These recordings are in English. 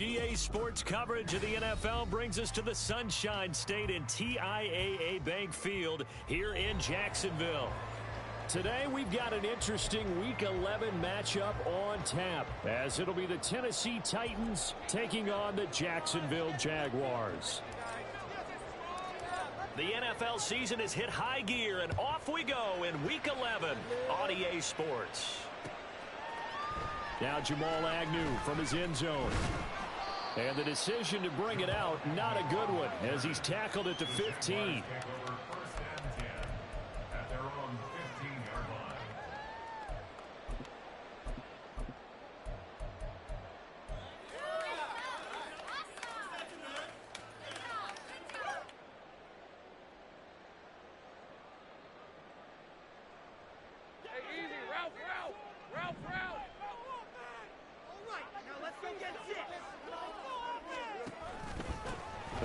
EA Sports coverage of the NFL brings us to the Sunshine State and TIAA Bank Field here in Jacksonville. Today we've got an interesting Week 11 matchup on tap, as it'll be the Tennessee Titans taking on the Jacksonville Jaguars. The NFL season has hit high gear, and off we go in Week 11 on EA Sports. Now Jamal Agnew from his end zone. And the decision to bring it out, not a good one, as he's tackled at the 15.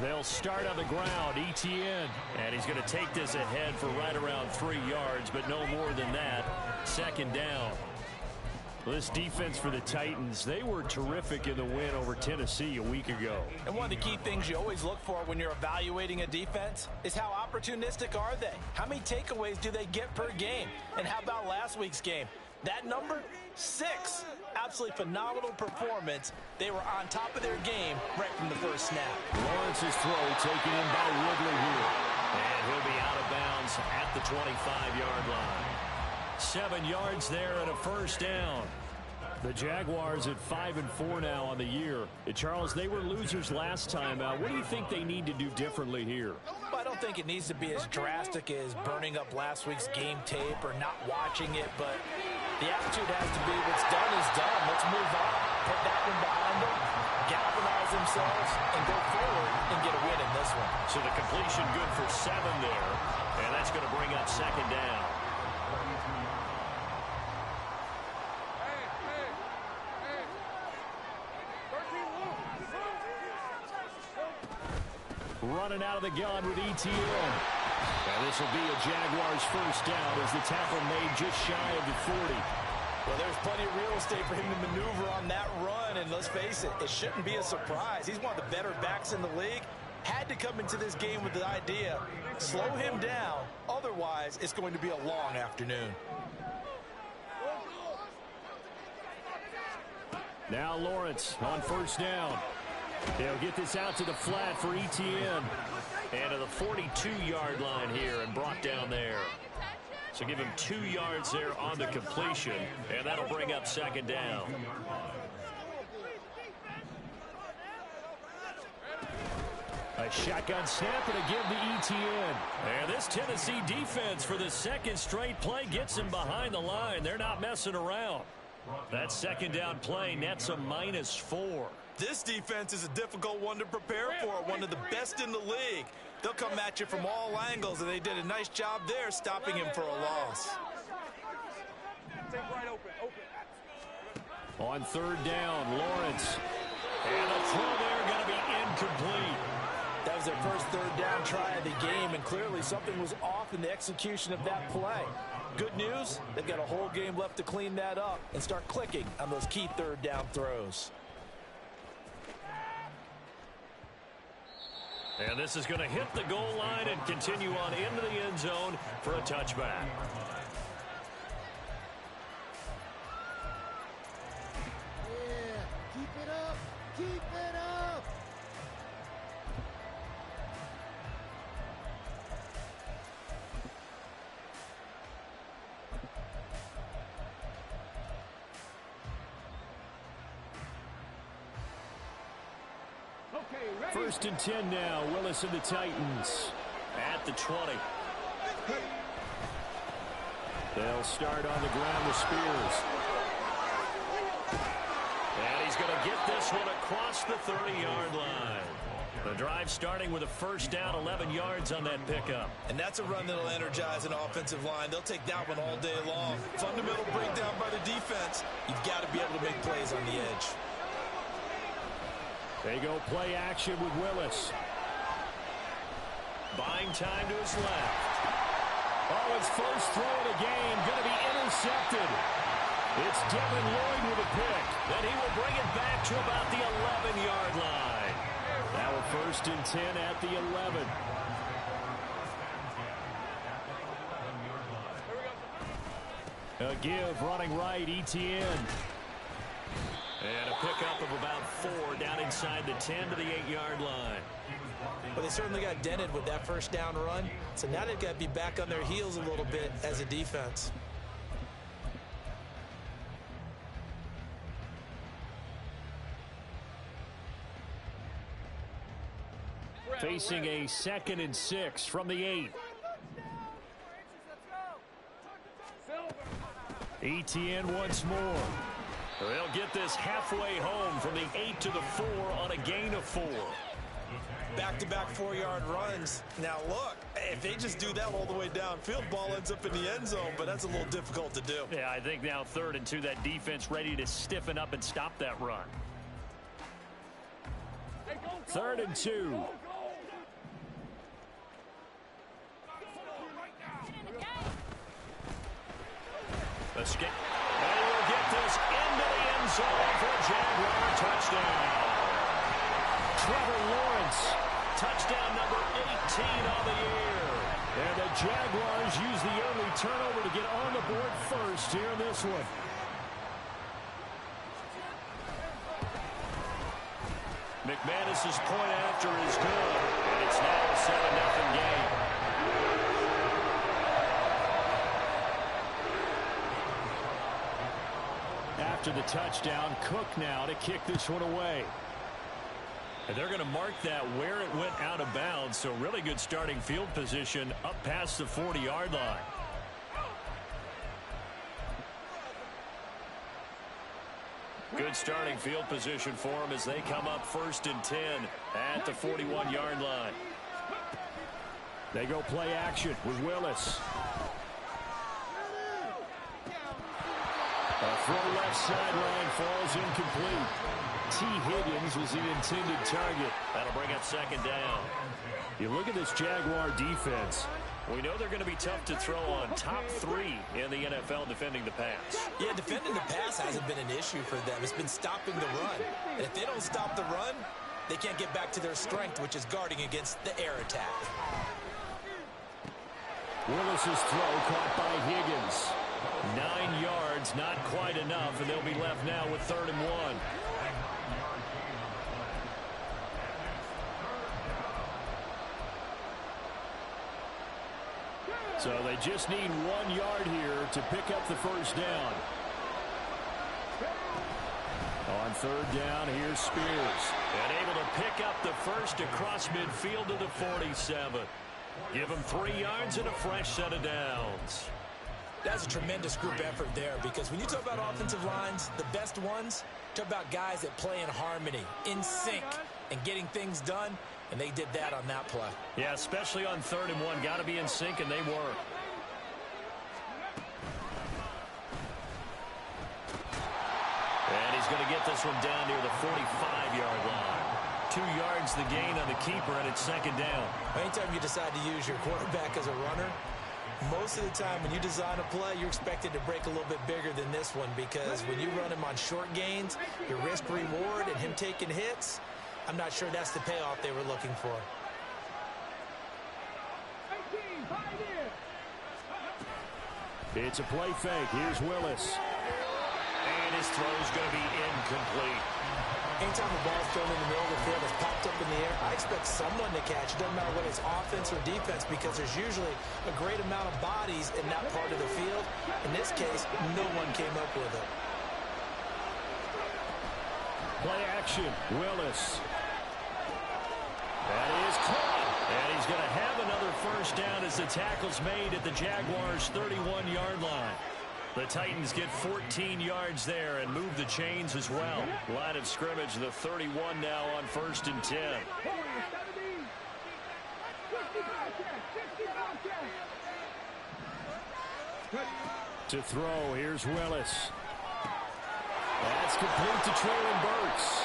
They'll start on the ground, ETN, and he's going to take this ahead for right around 3 yards, but no more than that. Second down. This defense for the Titans, they were terrific in the win over Tennessee a week ago. And one of the key things you always look for when you're evaluating a defense is how opportunistic are they? How many takeaways do they get per game? And how about last week's game? That number, 6. Absolutely phenomenal performance. They were on top of their game right from the first snap. Lawrence's throw taken in by Ridley here. And he'll be out of bounds at the 25-yard line. 7 yards there and a first down. The Jaguars at 5-4 now on the year. Charles, they were losers last time out. What do you think they need to do differently here? Well, I don't think it needs to be as drastic as burning up last week's game tape or not watching it, but the attitude has to be what's done is done. Let's move on. Put that one behind them, galvanize themselves, and go forward and get a win in this one. So the completion good for 7 there, and that's going to bring up second down. Running out of the gun with ETN. And this will be a Jaguars first down as the tackle made just shy of the 40. Well, there's plenty of real estate for him to maneuver on that run, and let's face it, it shouldn't be a surprise. He's one of the better backs in the league. Had to come into this game with the idea, slow him down, otherwise it's going to be a long afternoon. Now Lawrence on first down. They'll get this out to the flat for ETN. And to the 42-yard line here and brought down there. So give him 2 yards there on the completion, and that'll bring up second down. A shotgun snap and a give to ETN. And this Tennessee defense for the second straight play gets him behind the line. They're not messing around. That second down play nets a -4. This defense is a difficult one to prepare for, one of the best in the league. They'll come at you from all angles, and they did a nice job there stopping him for a loss. On third down, Lawrence. And the throw there going to be incomplete. That was their first third down try of the game, and clearly something was off in the execution of that play. Good news, they've got a whole game left to clean that up and start clicking on those key third down throws. And this is going to hit the goal line and continue on into the end zone for a touchback. Yeah, keep it up, keep it up. First and 10 now. Willis and the Titans at the 20. They'll start on the ground with Spears. And he's going to get this one across the 30-yard line. The drive starting with a first down, 11 yards on that pickup. And that's a run that'll energize an offensive line. They'll take that one all day long. Fundamental breakdown by the defense. You've got to be able to make plays on the edge. They go play action with Willis. Buying time to his left. Oh, his first throw of the game going to be intercepted. It's Devin Lloyd with a pick. Then he will bring it back to about the 11-yard line. Now a 1st and 10 at the 11. A give running right, Etienne. And a pickup of about 4 down inside the 10 to the 8-yard line. Well, they certainly got dented with that first down run. So now they've got to be back on their heels a little bit as a defense. Facing a 2nd and 6 from the 8. Etienne once more. They'll get this halfway home from the 8 to the 4 on a gain of 4. Back-to-back 4-yard runs. Now look, if they just do that all the way downfield, ball ends up in the end zone, but that's a little difficult to do. Yeah, I think now 3rd and 2, that defense ready to stiffen up and stop that run. 3rd and 2. Escape. And we'll get this into the end zone for a Jaguar touchdown. Trevor Lawrence, touchdown number 18 on the year. And the Jaguars use the early turnover to get on the board first here in this one. McManus's point after is good, and it's now a 7-0 game. After the touchdown, Cook now to kick this one away. And they're going to mark that where it went out of bounds, so really good starting field position up past the 40-yard line. Good starting field position for them as they come up 1st and 10 at the 41-yard line. They go play action with Willis. A throw left sideline falls incomplete. T. Higgins was the intended target. That'll bring up 2nd down. You look at this Jaguar defense. We know they're going to be tough to throw on. Top 3 in the NFL defending the pass. Yeah, defending the pass hasn't been an issue for them. It's been stopping the run. And if they don't stop the run, they can't get back to their strength, which is guarding against the air attack. Willis's throw caught by Higgins. 9 yards, not quite enough, and they'll be left now with 3rd and 1. So they just need 1 yard here to pick up the 1st down. On 3rd down, here's Spears. And able to pick up the 1st across midfield to the 47. Give them 3 yards and a fresh set of downs. That's a tremendous group effort there, because when you talk about offensive lines, the best ones, talk about guys that play in harmony, in sync, and getting things done, and they did that on that play. Yeah, especially on 3rd and 1. Got to be in sync, and they were. And he's going to get this one down near the 45-yard line. 2 yards the gain on the keeper, and it's 2nd down. Anytime you decide to use your quarterback as a runner, most of the time when you design a play, you're expected to break a little bit bigger than this one, because when you run him on short gains, your risk-reward and him taking hits, I'm not sure that's the payoff they were looking for. It's a play fake. Here's Willis. And his throw's going to be incomplete. Anytime a ball's thrown in the middle of the field that's popped up in the air, I expect someone to catch. It doesn't matter whether it's offense or defense, because there's usually a great amount of bodies in that part of the field. In this case, no one came up with it. Play action. Willis. That is caught. And he's going to have another 1st down as the tackle's made at the Jaguars' 31-yard line. The Titans get 14 yards there and move the chains as well. Line of scrimmage, the 31 now on 1st and 10. To throw, here's Willis. That's complete to Traylon Burks.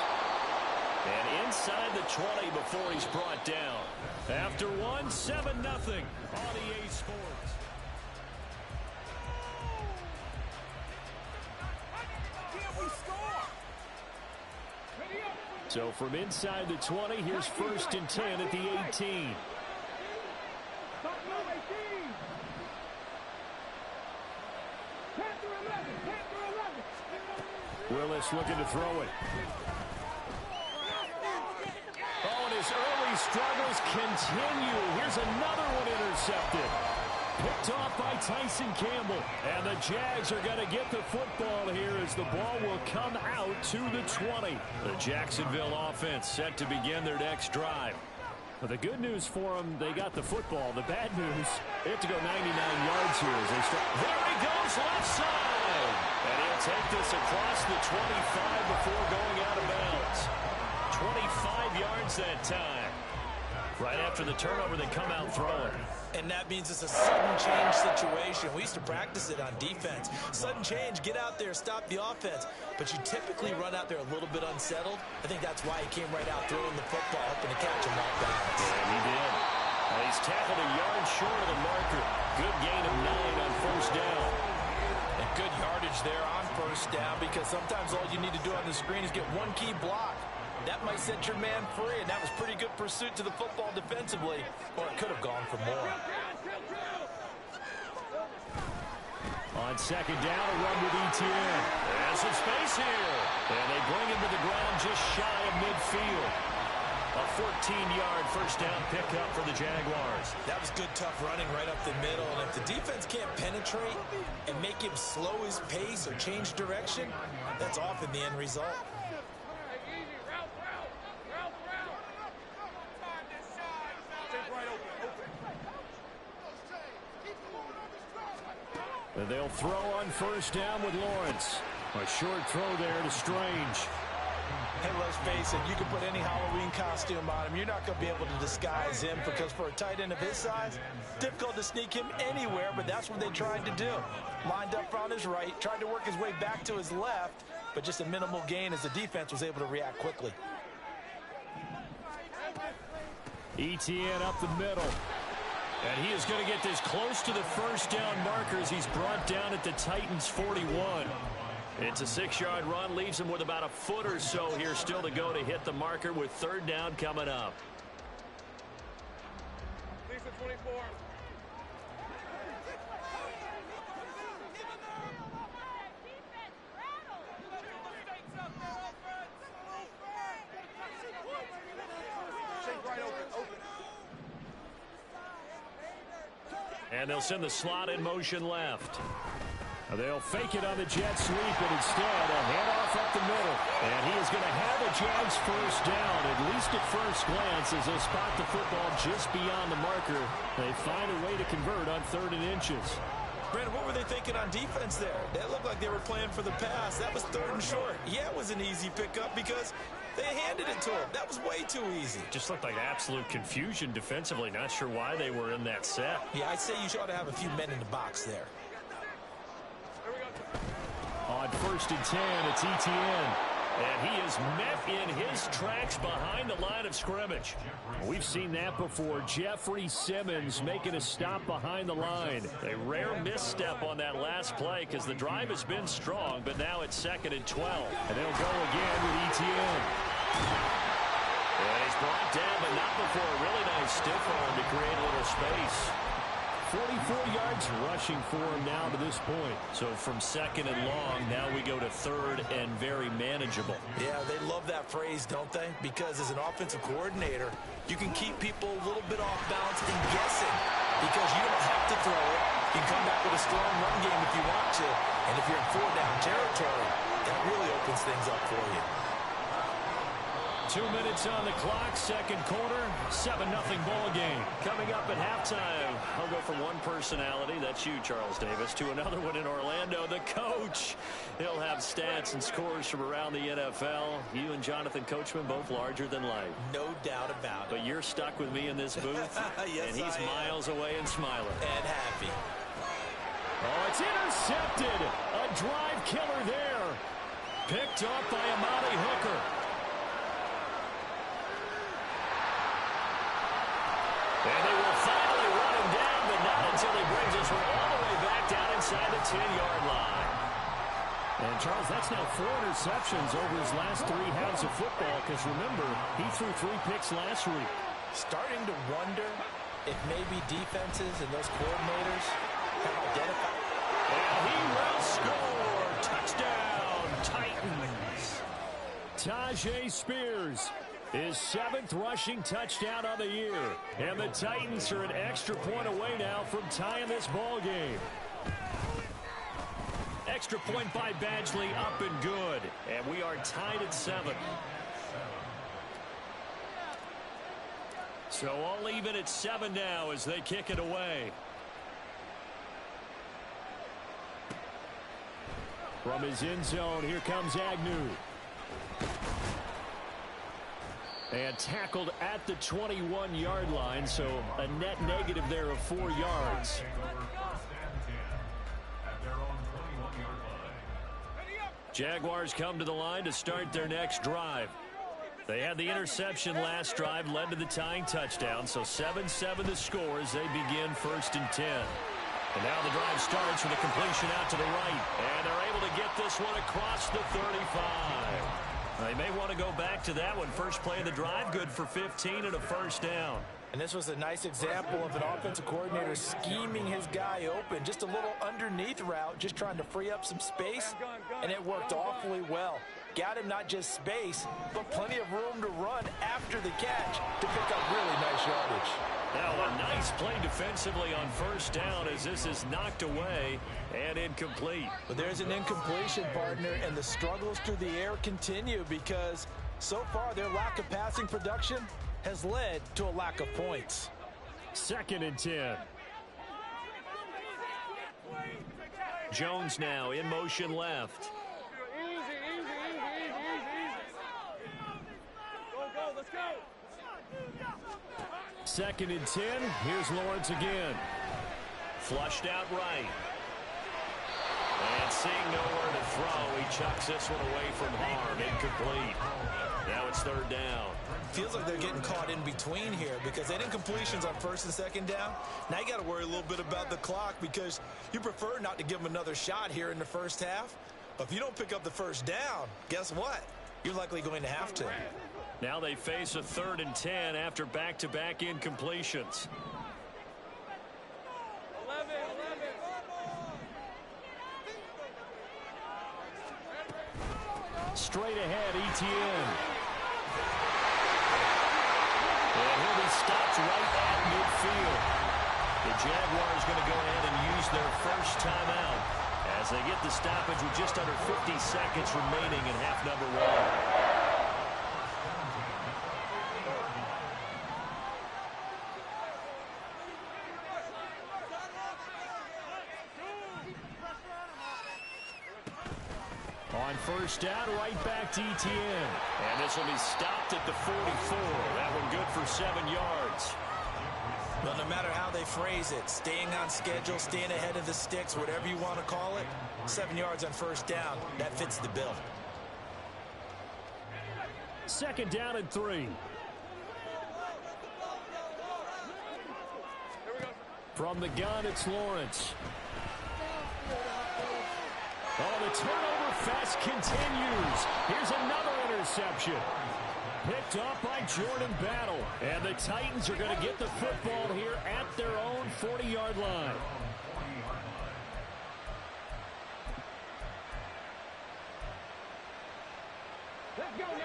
And inside the 20 before he's brought down. After 1, 7-0 on EA Sports. So from inside the 20, here's 1st and 10 at the 18. Willis looking to throw it. Oh, and his early struggles continue. Here's another one intercepted. Picked off by Tyson Campbell. And the Jags are going to get the football here as the ball will come out to the 20. The Jacksonville offense set to begin their next drive. But the good news for them, they got the football. The bad news, they have to go 99 yards here as they start. There he goes, left side. And he'll take this across the 25 before going out of bounds. 25 yards that time. Right after the turnover, they come out throwing. And that means it's a sudden change situation. We used to practice it on defense. Sudden change, get out there, stop the offense. But you typically run out there a little bit unsettled. I think that's why he came right out throwing the football, hoping to catch him off balance. Yeah, he did. Well, he's tackled a yard short of the marker. Good gain of 9 on 1st down. And good yardage there on 1st down, because sometimes all you need to do on the screen is get one key block. That might set your man free, and that was pretty good pursuit to the football defensively, or it could have gone for more. On 2nd down, a run with Etienne. There's some space here. And they bring him to the ground just shy of midfield. A 14-yard 1st down pickup for the Jaguars. That was good, tough running right up the middle. And if the defense can't penetrate and make him slow his pace or change direction, that's often the end result. And they'll throw on 1st down with Lawrence. A short throw there to Strange. Hey, let's face it, you can put any Halloween costume on him. You're not going to be able to disguise him, because for a tight end of his size, difficult to sneak him anywhere, but that's what they tried to do. Lined up on his right, tried to work his way back to his left, but just a minimal gain as the defense was able to react quickly. Etienne up the middle. And he is going to get this close to the 1st down markers. He's brought down at the Titans' 41. It's a 6-yard run, leaves him with about a foot or so here still to go to hit the marker with 3rd down coming up. Lisa 24. And they'll send the slot in motion left. They'll fake it on the jet sweep, and instead a handoff up the middle. And he is going to have a Jags 1st down, at least at first glance, as they spot the football just beyond the marker. They find a way to convert on 3rd and inches. Brandon, what were they thinking on defense there? That looked like they were playing for the pass. That was 3rd and short. Yeah, it was an easy pickup because they handed it to him. That was way too easy. Just looked like absolute confusion defensively. Not sure why they were in that set. Yeah, I'd say you ought to have a few men in the box there. On 1st and 10, it's Etienne. And he is met in his tracks behind the line of scrimmage. We've seen that before. Jeffrey Simmons making a stop behind the line. A rare misstep on that last play because the drive has been strong, but now it's 2nd and 12. And they'll go again with Etienne. And he's brought down, but not before a really nice stiff arm to create a little space. 44 yards rushing for him now to this point. So from 2nd and long, now we go to 3rd and very manageable. Yeah, they love that phrase, don't they? Because as an offensive coordinator, you can keep people a little bit off balance and guessing, because you don't have to throw it. You can come back with a strong run game if you want to. And if you're in 4-down territory, that really opens things up for you. 2 minutes on the clock, 2nd quarter, 7-0 ball game. Coming up at halftime, I'll go from one personality, that's you, Charles Davis, to another one in Orlando, the coach. He'll have stats and scores from around the NFL. You and Jonathan Coachman, both larger than life. No doubt about it. But you're stuck with me in this booth, yes, and he's miles away and smiling. And happy. Oh, it's intercepted. A drive killer there. Picked up by Amani Hooker. And they will finally run him down, but not until he brings us all the way back down inside the 10-yard line. And, Charles, that's now 4 interceptions over his last 3 halves of football because, remember, he threw 3 picks last week. Starting to wonder if maybe defenses and those coordinators have identified. And he will score. Touchdown, Titans. Tajay Spears, his 7th rushing touchdown on the year. And the Titans are an extra point away now from tying this ball game. Extra point by Badgley, up and good. And we are tied at 7. So all even at 7 now as they kick it away. From his end zone, here comes Agnew. And tackled at the 21-yard line, so a net negative there of 4 yards. Jaguars come to the line to start their next drive. They had the interception last drive, led to the tying touchdown, so 7-7 the score as they begin 1st and 10. And now the drive starts with a completion out to the right, and they're able to get this one across the 35. They may want to go back to that one. First play of the drive, good for 15 and a 1st down. And this was a nice example of an offensive coordinator scheming his guy open. Just a little underneath route, just trying to free up some space, and it worked awfully well. Got him not just space, but plenty of room to run after the catch to pick up really nice yardage. Now a nice play defensively on 1st down as this is knocked away and incomplete. But there's an incompletion, partner, and the struggles through the air continue because so far their lack of passing production has led to a lack of points. 2nd and 10. Jones now in motion left. Let's go. 2nd and 10. Here's Lawrence again. Flushed out right. And seeing nowhere to throw, he chucks this one away from harm. Incomplete. Now it's 3rd down. Feels like they're getting caught in between here because they had incompletions on 1st and 2nd down. Now you got to worry a little bit about the clock because you prefer not to give them another shot here in the 1st half. But if you don't pick up the 1st down, guess what? You're likely going to have to. Now they face a 3rd and 10 after back-to-back incompletions. 11. Straight ahead, Etienne. And he'll be stopped right at midfield. The Jaguars going to go ahead and use their first timeout as they get the stoppage with just under 50 seconds remaining in half number 1. On 1st down, right back to Etienne. And this will be stopped at the 44. That one good for 7 yards. Well, no matter how they phrase it, staying on schedule, staying ahead of the sticks, whatever you want to call it, 7 yards on 1st down, that fits the bill. 2nd down and 3. From the gun, it's Lawrence. Oh, the turnover fest continues. Here's another interception. Picked off by Jordan Battle. And the Titans are going to get the football here at their own 40-yard line.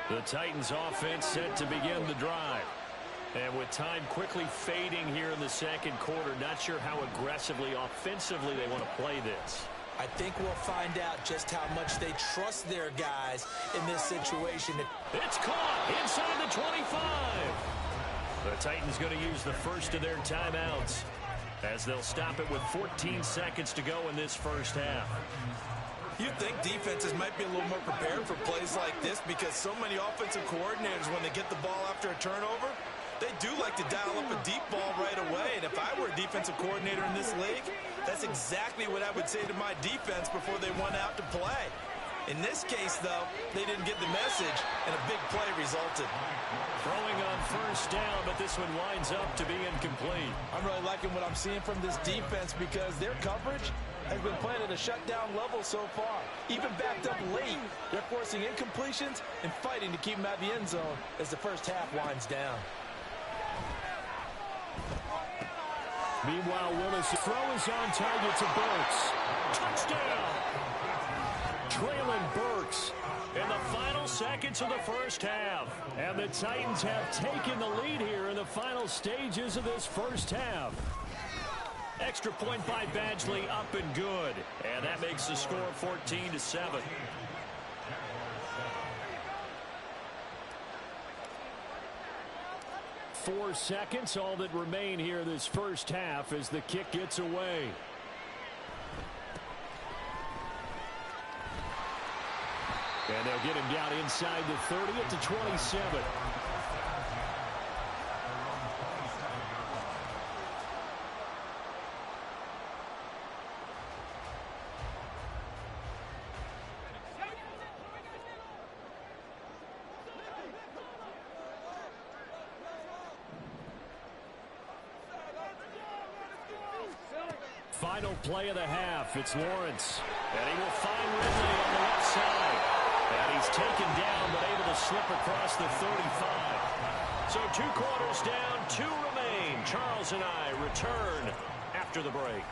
The Titans offense set to begin the drive. And with time quickly fading here in the 2nd quarter, not sure how aggressively, offensively they want to play this. I think we'll find out just how much they trust their guys in this situation. It's caught inside the 25. The Titans going to use the first of their timeouts as they'll stop it with 14 seconds to go in this 1st half. You'd think defenses might be a little more prepared for plays like this because so many offensive coordinators, when they get the ball after a turnover, they do like to dial up a deep ball right away. And if I were a defensive coordinator in this league, that's exactly what I would say to my defense before they went out to play. In this case, though, they didn't get the message, and a big play resulted. Throwing on first down, but this one winds up to be incomplete. I'm really liking what I'm seeing from this defense because their coverage has been playing at a shutdown level so far. Even backed up late, they're forcing incompletions and fighting to keep them out of the end zone as the first half winds down. Meanwhile, Willis' throw is on target to Burks. Touchdown! Traylon Burks in the final seconds of the first half. And the Titans have taken the lead here in the final stages of this first half. Extra point by Badgley, up and good. And that makes the score 14-7. Four seconds, all that remain here this first half as the kick gets away. And they'll get him down inside the 30 at the 27. Final play of the half. It's Lawrence. And he will find Ridley on the left side. And he's taken down, but able to slip across the 35. So 2 quarters down, 2 remain. Charles and I return after the break.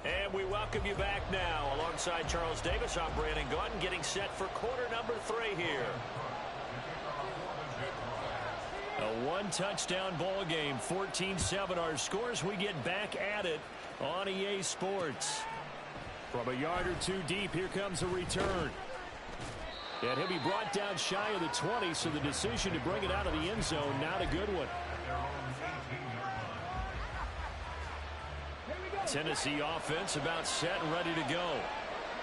And we welcome you back now. Alongside Charles Davis, I'm Brandon Gaudin, getting set for quarter number 3 here. A 1-touchdown ball game, 14-7 our scores. We get back at it on EA Sports. From a yard or 2 deep, here comes a return. And he'll be brought down shy of the 20, so the decision to bring it out of the end zone, not a good one. Tennessee offense about set and ready to go.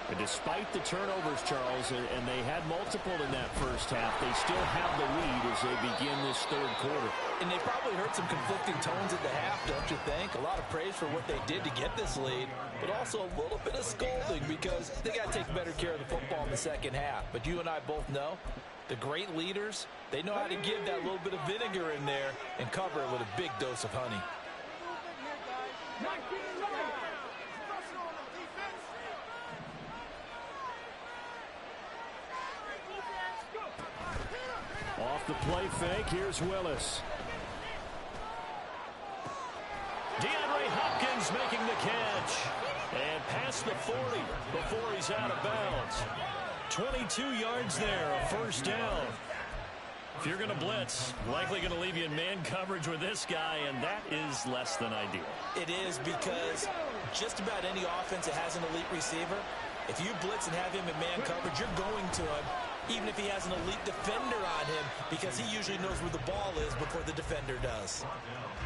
And despite the turnovers, Charles, and they had multiple in that first half, they still have the lead as they begin this third quarter. And they probably heard some conflicting tones at the half, don't you think? A lot of praise for what they did to get this lead, but also a little bit of scolding because they got to take better care of the football in the second half. But you and I both know the great leaders, they know how to give that little bit of vinegar in there and cover it with a big dose of honey. Off the play fake, here's Willis. DeAndre Hopkins making the catch. And past the 40 before he's out of bounds. 22 yards there, a first down. If you're going to blitz, likely going to leave you in man coverage with this guy, and that is less than ideal. It is because just about any offense that has an elite receiver, if you blitz and have him in man coverage, you're going to him, even if he has an elite defender on him, because he usually knows where the ball is before the defender does.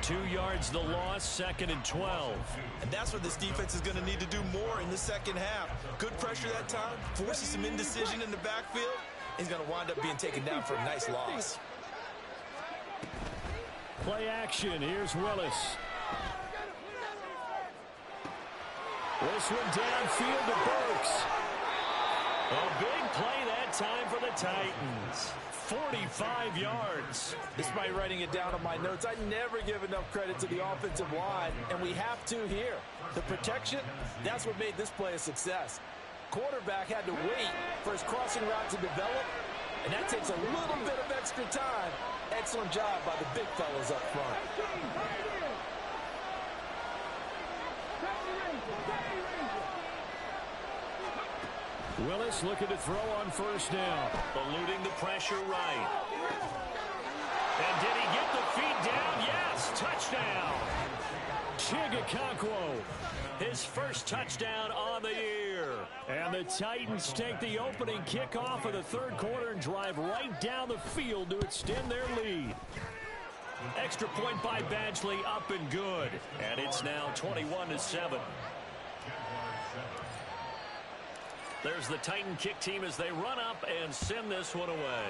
2 yards the loss, 2nd and 12. And that's what this defense is going to need to do more in the second half. Good pressure that time, forces some indecision in the backfield. He's going to wind up being taken down for a nice loss. Play action, here's Willis. This one downfield to Burks. A big play that time for the Titans. 45 yards. Despite writing it down on my notes, I never give enough credit to the offensive line, and we have to here. The protection, that's what made this play a success. Quarterback had to wait for his crossing route to develop, and that takes a little bit of extra time. Excellent job by the big fellas up front. Willis looking to throw on first down. Eluding the pressure right. And did he get the feet down? Yes, touchdown. Chigakonkwo, his first touchdown on the year. And the Titans take the opening kickoff of the third quarter and drive right down the field to extend their lead. Extra point by Badgley, up and good. And it's now 21-7. There's the Titan kick team as they run up and send this one away.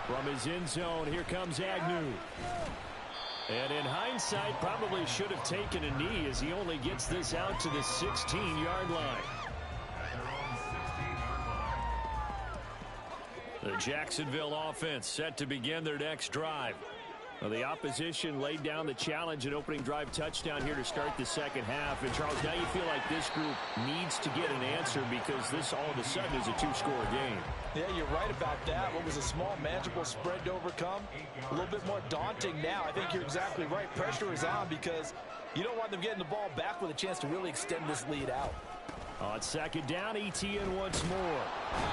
From his end zone, here comes Agnew. And in hindsight, probably should have taken a knee as he only gets this out to the 16-yard line. The Jacksonville offense set to begin their next drive. Well, the opposition laid down the challenge and opening drive touchdown here to start the second half. And, Charles, now you feel like this group needs to get an answer because this all of a sudden is a two-score game. Yeah, you're right about that. What was a small, manageable spread to overcome? A little bit more daunting now. I think you're exactly right. Pressure is on because you don't want them getting the ball back with a chance to really extend this lead out. On second down, Etienne once more.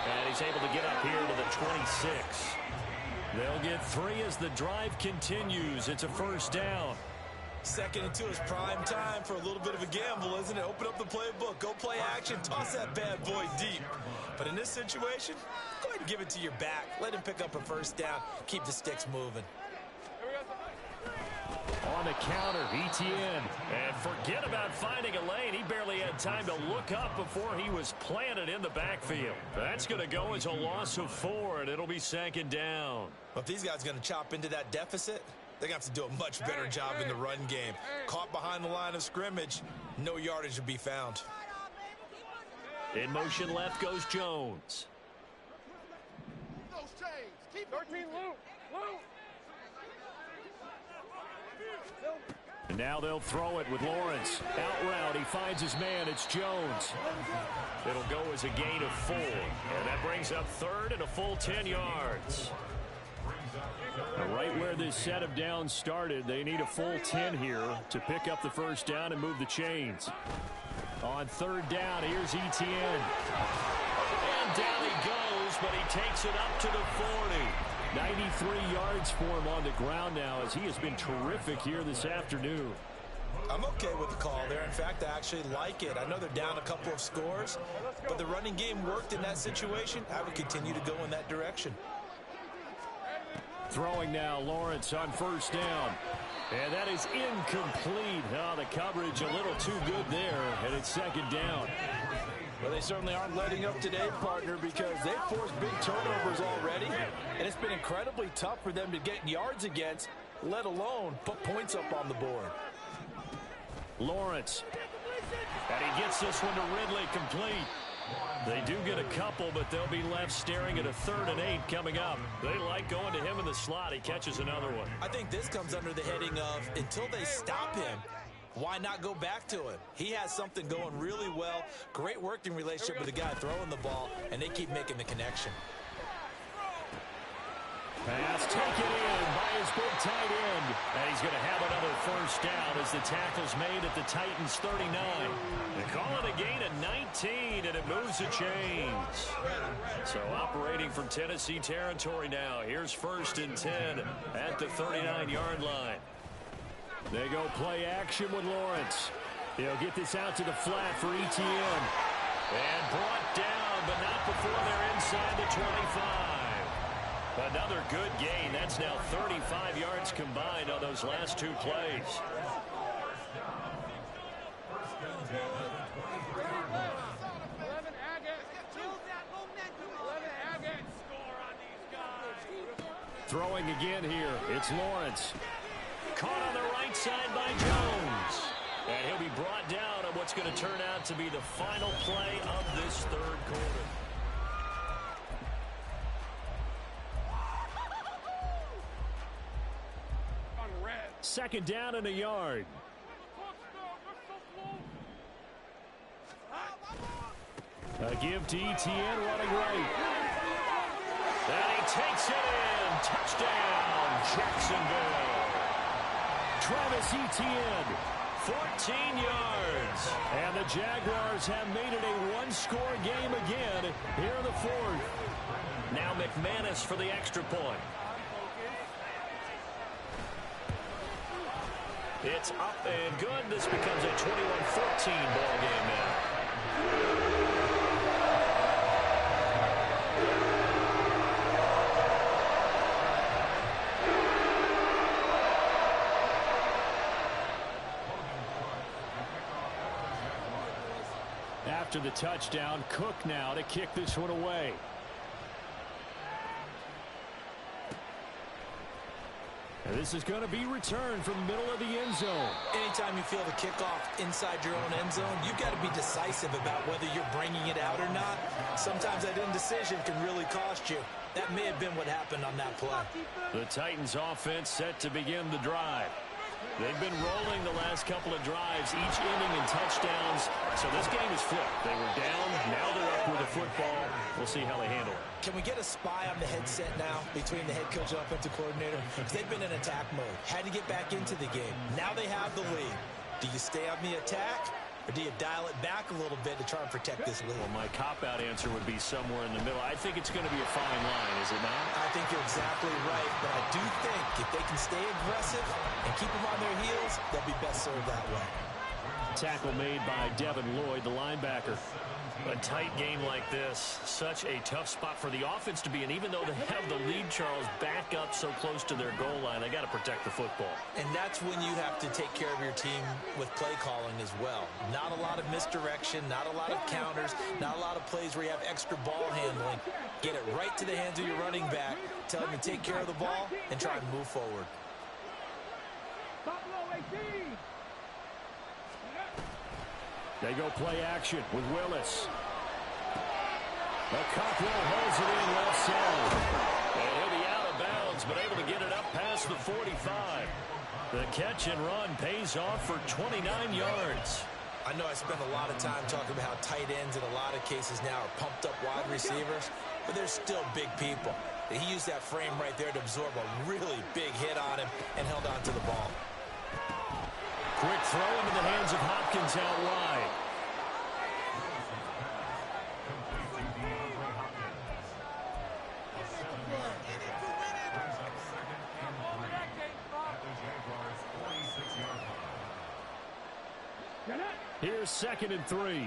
And he's able to get up here to the 26. They'll get 3 as the drive continues. It's a first down. 2nd and 2 is prime time for a little bit of a gamble, isn't it? Open up the playbook, go play action, toss that bad boy deep. But in this situation, go ahead and give it to your back. Let him pick up a first down. Keep the sticks moving. On the counter, Etienne. And forget about finding a lane. He barely had time to look up before he was planted in the backfield. That's going to go as a loss of 4, and it'll be 2nd down. But if these guys are going to chop into that deficit, they're going to have to do a much better job in the run game. Caught behind the line of scrimmage, no yardage to be found. In motion left goes Jones. Keep 13 loop. And now they'll throw it with Lawrence. Out route, he finds his man. It's Jones. It'll go as a gain of 4. And that brings up 3rd and a full 10 yards. Right where this set of downs started, they need a full 10 here to pick up the first down and move the chains. On 3rd down, here's Etienne. And down he goes, but he takes it up to the 40. 93 yards for him on the ground now as he has been terrific here this afternoon. I'm okay with the call there. In fact, I actually like it. I know they're down a couple of scores, but the running game worked in that situation. I would continue to go in that direction. Throwing now, Lawrence on first down. And that is incomplete. Oh, the coverage a little too good there, and it's 2nd down. Well, they certainly aren't letting up today, partner, because they've forced big turnovers already, and it's been incredibly tough for them to get yards against, let alone put points up on the board. Lawrence. And he gets this one to Ridley complete. They do get a couple, but they'll be left staring at a 3rd and 8 coming up. They like going to him in the slot. He catches another one. I think this comes under the heading of until they stop him, why not go back to him? He has something going really well. Great working relationship with the guy throwing the ball, and they keep making the connection. Pass taken in by his big tight end. And he's going to have another first down as the tackle's made at the Titans' 39. They call it a gain of 19, and it moves the chains. So operating from Tennessee territory now. Here's 1st and 10 at the 39-yard line. They go play action with Lawrence. He'll get this out to the flat for Etienne. And brought down, but not before they're inside the 25. Another good gain. That's now 35 yards combined on those last 2 plays. Throwing again here. It's Lawrence. Caught on the right side by Jones. And he'll be brought down on what's going to turn out to be the final play of this 3rd quarter. Second down and a yard. A give to Etienne running right. And he takes it in. Touchdown, Jacksonville. Travis Etienne, 14 yards. And the Jaguars have made it a 1-score game again here in the 4th. Now McManus for the extra point. It's up and good. This becomes a 21-14 ball game now. After the touchdown, Cook now to kick this one away. This is going to be returned from the middle of the end zone. Anytime you feel the kickoff inside your own end zone, you've got to be decisive about whether you're bringing it out or not. Sometimes that indecision can really cost you. That may have been what happened on that play. The Titans offense set to begin the drive. They've been rolling the last couple of drives, each inning in touchdowns. So this game is flipped. They were down. Now they're up with the football. We'll see how they handle it. Can we get a spy on the headset now between the head coach and offensive coordinator? Because they've been in attack mode. Had to get back into the game. Now they have the lead. Do you stay on the attack, or do you dial it back a little bit to try and protect this lead? Well, my cop-out answer would be somewhere in the middle. I think it's going to be a fine line, is it not? I think you're exactly right, but I do think if they can stay aggressive and keep them on their heels, they'll be best served that way. Tackle made by Devin Lloyd, the linebacker. A tight game like this, such a tough spot for the offense to be in. Even though they have the lead, Charles, back up so close to their goal line, they got to protect the football. And that's when you have to take care of your team with play calling as well. Not a lot of misdirection, not a lot of counters, not a lot of plays where you have extra ball handling. Get it right to the hands of your running back, tell him to take care of the ball, and try and move forward. They go play action with Willis. Cockrell holds it in left side. And he'll be out of bounds, but able to get it up past the 45. The catch and run pays off for 29 yards. I know I spend a lot of time talking about how tight ends in a lot of cases now are pumped up wide receivers, but they're still big people. He used that frame right there to absorb a really big hit on him and held on to the ball. Quick throw into the hands of Hopkins out wide. Here's 2nd and 3.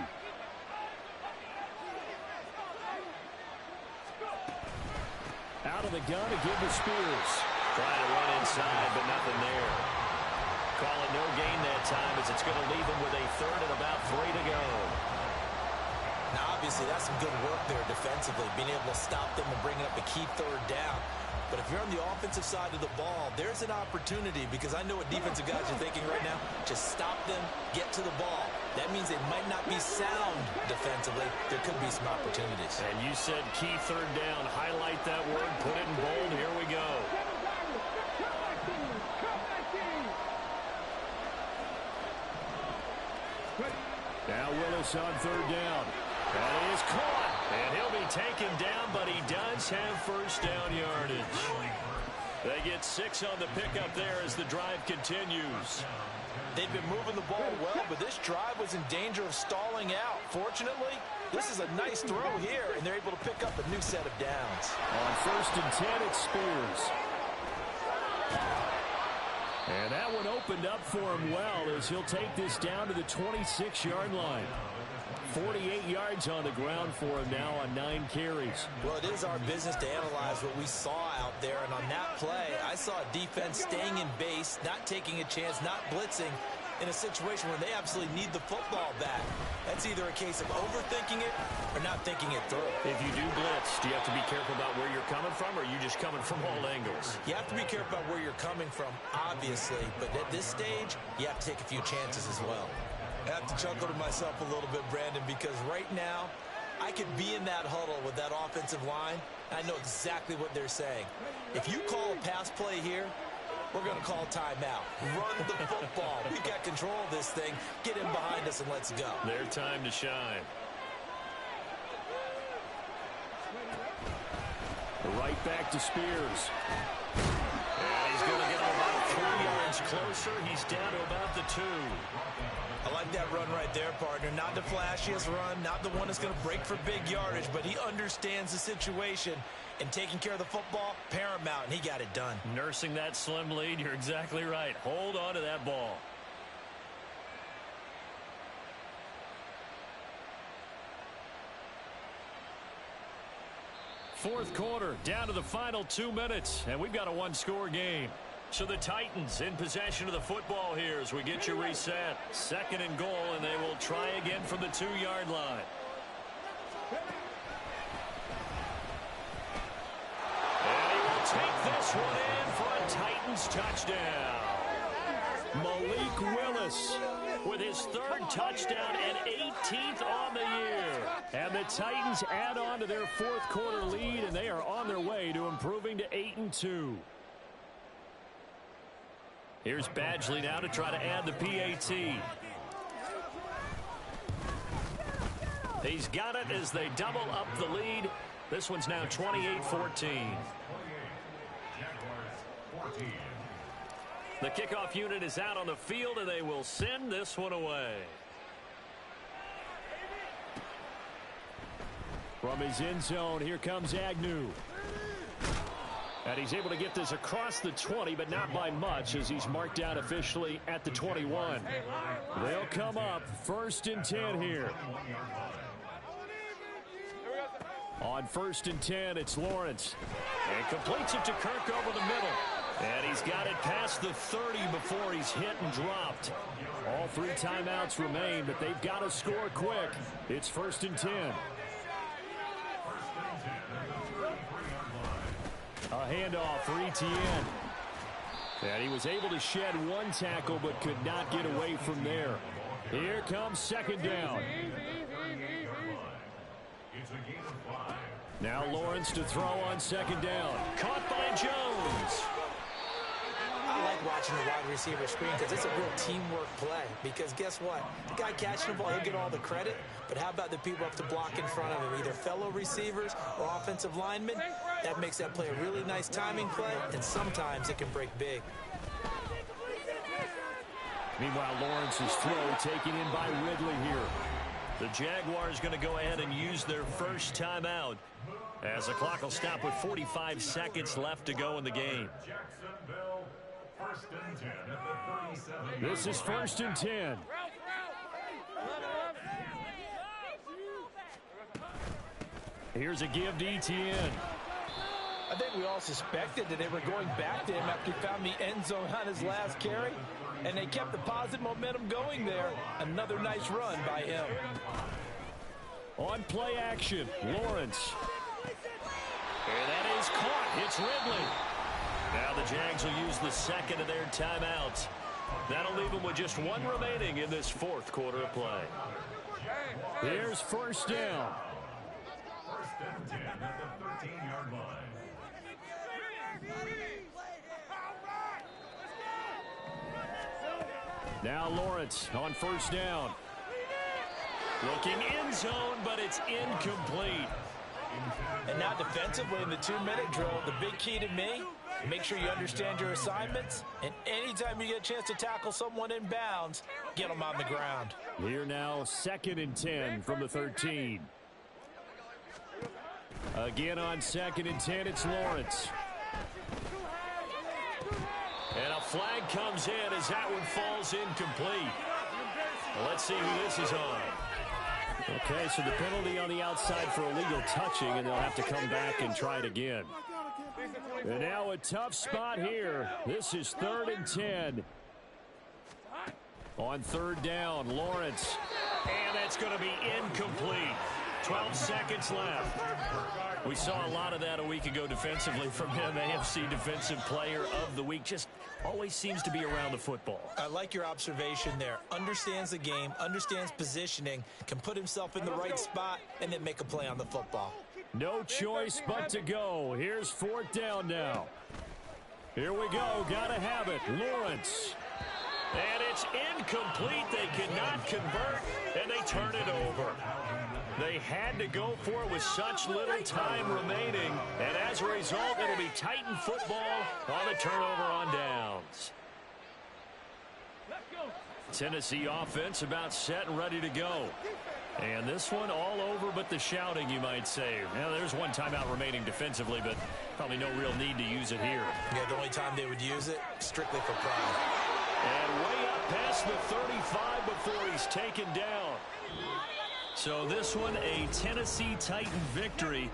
Out of the gun to give to Spears. Trying to run inside, but nothing there. Calling no gain that time as it's going to leave him with a 3rd and about 3 to go. Now, obviously, that's some good work there defensively, being able to stop them and bringing up a key 3rd down. But if you're on the offensive side of the ball, there's an opportunity, because I know what defensive guys are thinking right now. Just stop them, get to the ball. That means they might not be sound defensively. There could be some opportunities. And you said key 3rd down. Highlight that word, put it in bold. Here we go. Now Willis on 3rd down. That is caught. And he'll be taken down, but he does have 1st down yardage. They get 6 on the pickup there as the drive continues. They've been moving the ball well, but this drive was in danger of stalling out. Fortunately, this is a nice throw here, and they're able to pick up a new set of downs. On 1st and 10, it's Spears. And that one opened up for him well as he'll take this down to the 26-yard line. 48 yards on the ground for him now on 9 carries. Well, it is our business to analyze what we saw out there, and on that play, I saw a defense staying in base, not taking a chance, not blitzing in a situation where they absolutely need the football back. That's either a case of overthinking it or not thinking it through. If you do blitz, do you have to be careful about where you're coming from, or are you just coming from all angles? You have to be careful about where you're coming from, obviously, but at this stage, you have to take a few chances as well. I have to chuckle to myself a little bit, Brandon, because right now, I could be in that huddle with that offensive line, and I know exactly what they're saying. If you call a pass play here, we're going to call timeout. Run the football. We got control of this thing. Get in behind us and let's go. Their time to shine. Right back to Spears. And he's going to get about 3 yards closer. He's down to about the 2. I like that run right there, partner. Not the flashiest run, not the one that's going to break for big yardage, but he understands the situation, and taking care of the football, paramount, and he got it done. Nursing that slim lead, you're exactly right. Hold on to that ball. Fourth quarter, down to the final 2 minutes, and we've got a one-score game. So the Titans in possession of the football here as we get you reset. 2nd and goal, and they will try again from the 2-yard line. And he will take this one in for a Titans touchdown. Malik Willis with his third touchdown and 18th on the year. And the Titans add on to their fourth quarter lead, and they are on their way to improving to 8-2. Here's Badgley now to try to add the PAT. He's got it as they double up the lead. This one's now 28-14. The kickoff unit is out on the field, and they will send this one away. From his end zone, here comes Agnew. And he's able to get this across the 20, but not by much, as he's marked out officially at the 21. They'll come up 1st and 10 here. On 1st and 10, it's Lawrence. And completes it to Kirk over the middle. And he's got it past the 30 before he's hit and dropped. All 3 timeouts remain, but they've got to score quick. It's 1st and 10. A handoff for Etienne. And he was able to shed 1 tackle, but could not get away from there. Here comes 2nd down. Now Lawrence to throw on 2nd down. Caught by Jones. I like watching the wide receiver screen because it's a real teamwork play. Because guess what? The guy catching the ball, he'll get all the credit. But how about the people up to block in front of him? Either fellow receivers or offensive linemen. That makes that play a really nice timing play. And sometimes it can break big. Meanwhile, Lawrence's throw taken in by Ridley here. The Jaguars going to go ahead and use their first timeout, as the clock will stop with 45 seconds left to go in the game. This is 1st and 10. Here's a give to Etienne. I think we all suspected that they were going back to him after he found the end zone on his last carry. And they kept the positive momentum going there. Another nice run by him. On play action, Lawrence. And that is caught. It's Ridley. Now the Jags will use the second of their timeouts. That'll leave them with just 1 remaining in this 4th quarter of play. Here's 1st down. 1st and 10 at the 13-yard line. Now Lawrence on 1st down. Looking end zone, but it's incomplete. And now defensively in the 2-minute drill, the big key to me, make sure you understand your assignments. And anytime you get a chance to tackle someone in bounds, get them on the ground. Here now, 2nd and 10 from the 13. Again on 2nd and 10, it's Lawrence. And a flag comes in as that one falls incomplete. Let's see who this is on. Okay, so the penalty on the outside for illegal touching, and they'll have to come back and try it again. And now a tough spot here. This is 3rd and 10. On 3rd down, Lawrence. And that's going to be incomplete. 12 seconds left. We saw a lot of that a week ago defensively from him. AFC Defensive Player of the Week. Just always seems to be around the football. I like your observation there. Understands the game, understands positioning, can put himself in the right spot, and then make a play on the football. No choice but to go. Here's 4th down now. Here we go. Gotta have it. Lawrence. And it's incomplete. They cannot convert, and they turn it over. They had to go for it with such little time remaining, and as a result, it'll be Titan football on the turnover on downs. Tennessee offense about set and ready to go. And this one all over but the shouting, you might say. Now, there's 1 timeout remaining defensively, but probably no real need to use it here. Yeah, the only time they would use it, strictly for pride. And way up past the 35 before he's taken down. So this one, a Tennessee Titan victory.